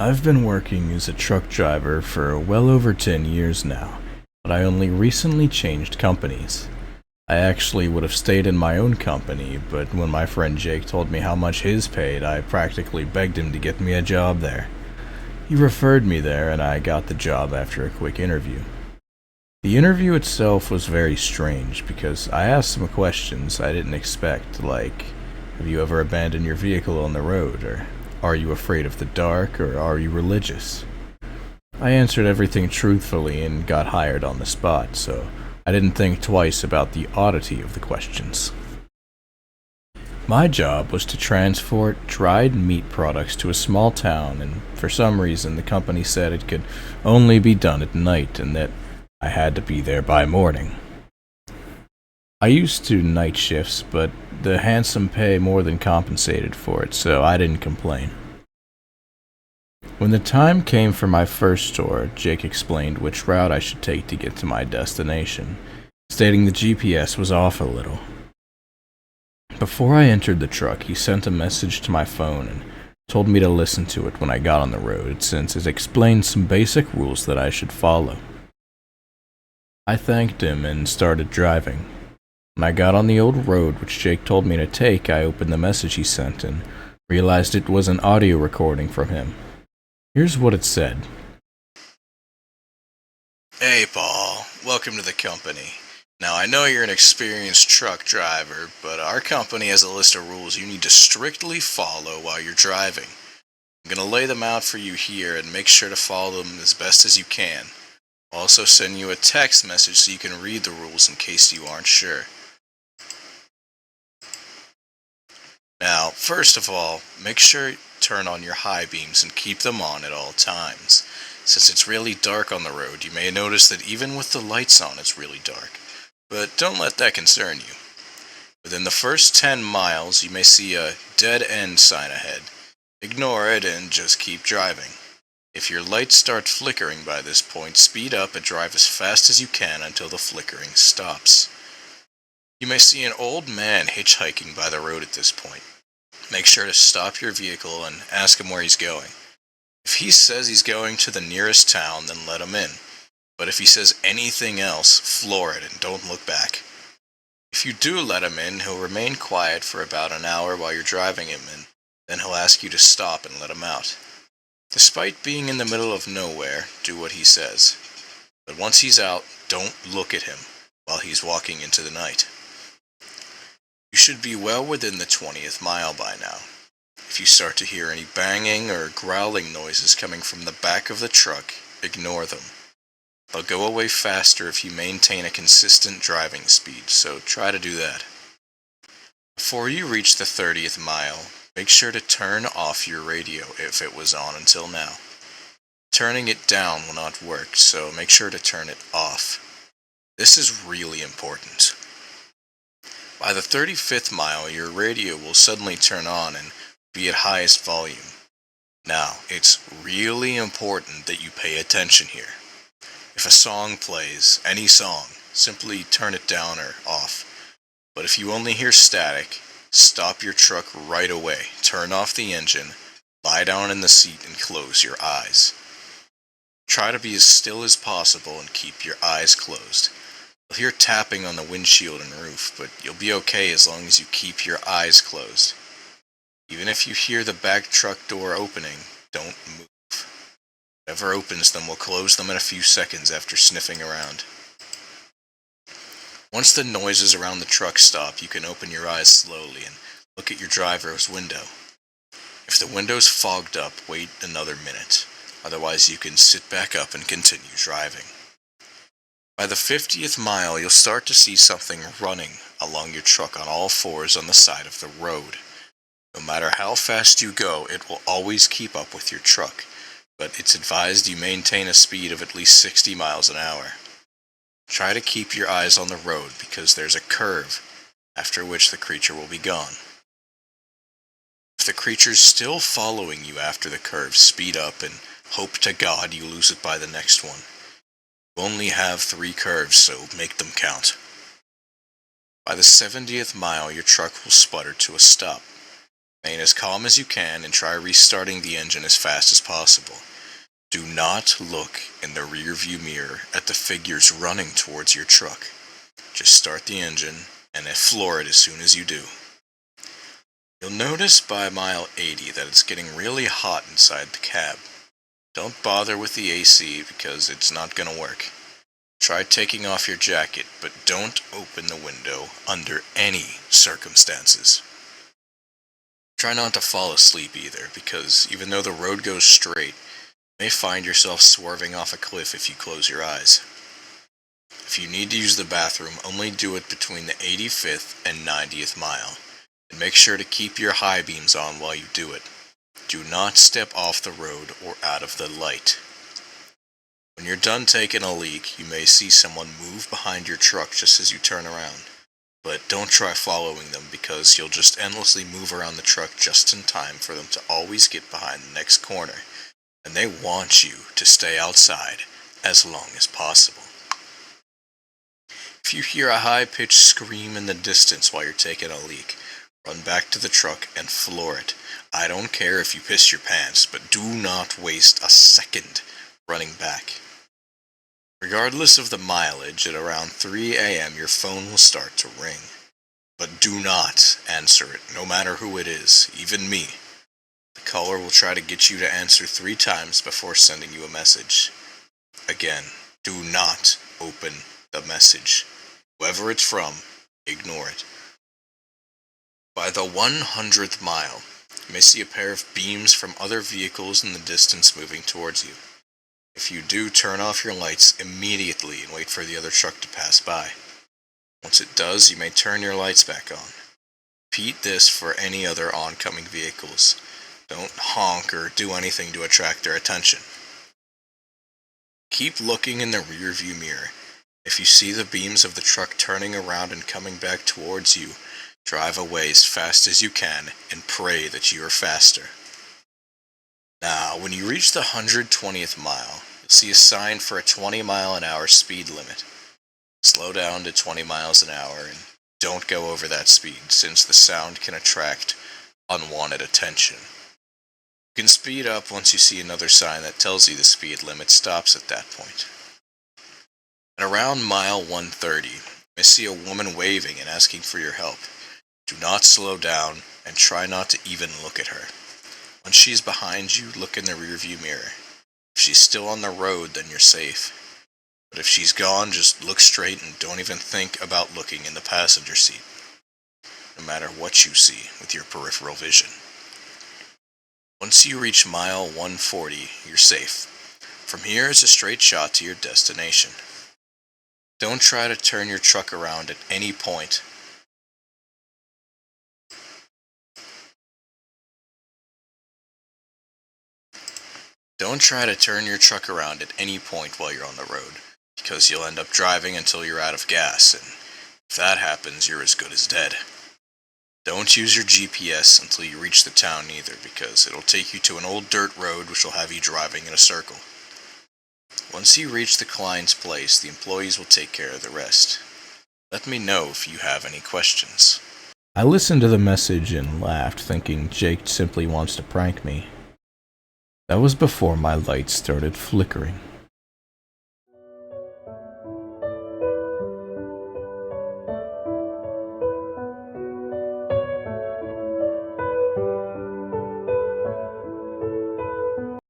I've been working as a truck driver for well over 10 years now, but I only recently changed companies. I actually would have stayed in my own company, but when my friend Jake told me how much his paid, I practically begged him to get me a job there. He referred me there, and I got the job after a quick interview. The interview itself was very strange because I asked some questions I didn't expect, like, have you ever abandoned your vehicle on the road, or are you afraid of the dark, or are you religious? I answered everything truthfully and got hired on the spot, so I didn't think twice about the oddity of the questions. My job was to transport dried meat products to a small town, and for some reason the company said it could only be done at night and that I had to be there by morning. I used to night shifts, but the handsome pay more than compensated for it, so I didn't complain. When the time came for my first tour, Jake explained which route I should take to get to my destination, stating the GPS was off a little. Before I entered the truck, he sent a message to my phone and told me to listen to it when I got on the road, since it explained some basic rules that I should follow. I thanked him and started driving. When I got on the old road which Jake told me to take, I opened the message he sent and realized it was an audio recording from him. Here's what it said. Hey Paul, welcome to the company. Now I know you're an experienced truck driver, but our company has a list of rules you need to strictly follow while you're driving. I'm going to lay them out for you here and make sure to follow them as best as you can. I'll also send you a text message so you can read the rules in case you aren't sure. Now, first of all, make sure you turn on your high beams and keep them on at all times. Since it's really dark on the road, you may notice that even with the lights on, it's really dark. But don't let that concern you. Within the first 10 miles, you may see a dead end sign ahead. Ignore it and just keep driving. If your lights start flickering by this point, speed up and drive as fast as you can until the flickering stops. You may see an old man hitchhiking by the road at this point. Make sure to stop your vehicle and ask him where he's going. If he says he's going to the nearest town, then let him in. But if he says anything else, floor it and don't look back. If you do let him in, he'll remain quiet for about an hour while you're driving him in. Then he'll ask you to stop and let him out. Despite being in the middle of nowhere, do what he says. But once he's out, don't look at him while he's walking into the night. You should be well within the 20th mile by now. If you start to hear any banging or growling noises coming from the back of the truck, ignore them. They'll go away faster if you maintain a consistent driving speed, so try to do that. Before you reach the 30th mile, make sure to turn off your radio if it was on until now. Turning it down will not work, so make sure to turn it off. This is really important. By the 35th mile, your radio will suddenly turn on and be at highest volume. Now, it's really important that you pay attention here. If a song plays, any song, simply turn it down or off. But if you only hear static, stop your truck right away, turn off the engine, lie down in the seat and close your eyes. Try to be as still as possible and keep your eyes closed. You'll hear tapping on the windshield and roof, but you'll be okay as long as you keep your eyes closed. Even if you hear the back truck door opening, don't move. Whatever opens them will close them in a few seconds after sniffing around. Once the noises around the truck stop, you can open your eyes slowly and look at your driver's window. If the window's fogged up, wait another minute. Otherwise, you can sit back up and continue driving. By the 50th mile, you'll start to see something running along your truck on all fours on the side of the road. No matter how fast you go, it will always keep up with your truck, but it's advised you maintain a speed of at least 60 miles an hour. Try to keep your eyes on the road because there's a curve, after which the creature will be gone. If the creature's still following you after the curve, speed up and hope to God you lose it by the next one. You only have 3 curves, so make them count. By the 70th mile, your truck will sputter to a stop. Remain as calm as you can and try restarting the engine as fast as possible. Do not look in the rearview mirror at the figures running towards your truck. Just start the engine and then floor it as soon as you do. You'll notice by mile 80 that it's getting really hot inside the cab. Don't bother with the AC because it's not going to work. Try taking off your jacket, but don't open the window under any circumstances. Try not to fall asleep either, because even though the road goes straight, you may find yourself swerving off a cliff if you close your eyes. If you need to use the bathroom, only do it between the 85th and 90th mile, and make sure to keep your high beams on while you do it. Do not step off the road or out of the light. When you're done taking a leak, you may see someone move behind your truck just as you turn around. But don't try following them because you'll just endlessly move around the truck just in time for them to always get behind the next corner. And they want you to stay outside as long as possible. If you hear a high-pitched scream in the distance while you're taking a leak, run back to the truck and floor it. I don't care if you piss your pants, but do not waste a second running back. Regardless of the mileage, at around 3 a.m. your phone will start to ring. But do not answer it, no matter who it is, even me. The caller will try to get you to answer 3 times before sending you a message. Again, do not open the message. Whoever it's from, ignore it. By the 100th mile, you may see a pair of beams from other vehicles in the distance moving towards you. If you do, turn off your lights immediately and wait for the other truck to pass by. Once it does, you may turn your lights back on. Repeat this for any other oncoming vehicles. Don't honk or do anything to attract their attention. Keep looking in the rearview mirror. If you see the beams of the truck turning around and coming back towards you, drive away as fast as you can and pray that you are faster. Now, when you reach the 120th mile, you'll see a sign for a 20-mile-an-hour speed limit. Slow down to 20 miles an hour and don't go over that speed, since the sound can attract unwanted attention. You can speed up once you see another sign that tells you the speed limit stops at that point. At around mile 130, you may see a woman waving and asking for your help. Do not slow down and try not to even look at her. Once she's behind you, look in the rearview mirror. If she's still on the road, then you're safe. But if she's gone, just look straight and don't even think about looking in the passenger seat, no matter what you see with your peripheral vision. Once you reach mile 140, you're safe. From here, it's a straight shot to your destination. Don't try to turn your truck around at any point. Don't try to turn your truck around at any point while you're on the road, because you'll end up driving until you're out of gas, and if that happens, you're as good as dead. Don't use your GPS until you reach the town either, because it'll take you to an old dirt road which will have you driving in a circle. Once you reach the client's place, the employees will take care of the rest. Let me know if you have any questions. I listened to the message and laughed, thinking Jake simply wants to prank me. That was before my lights started flickering.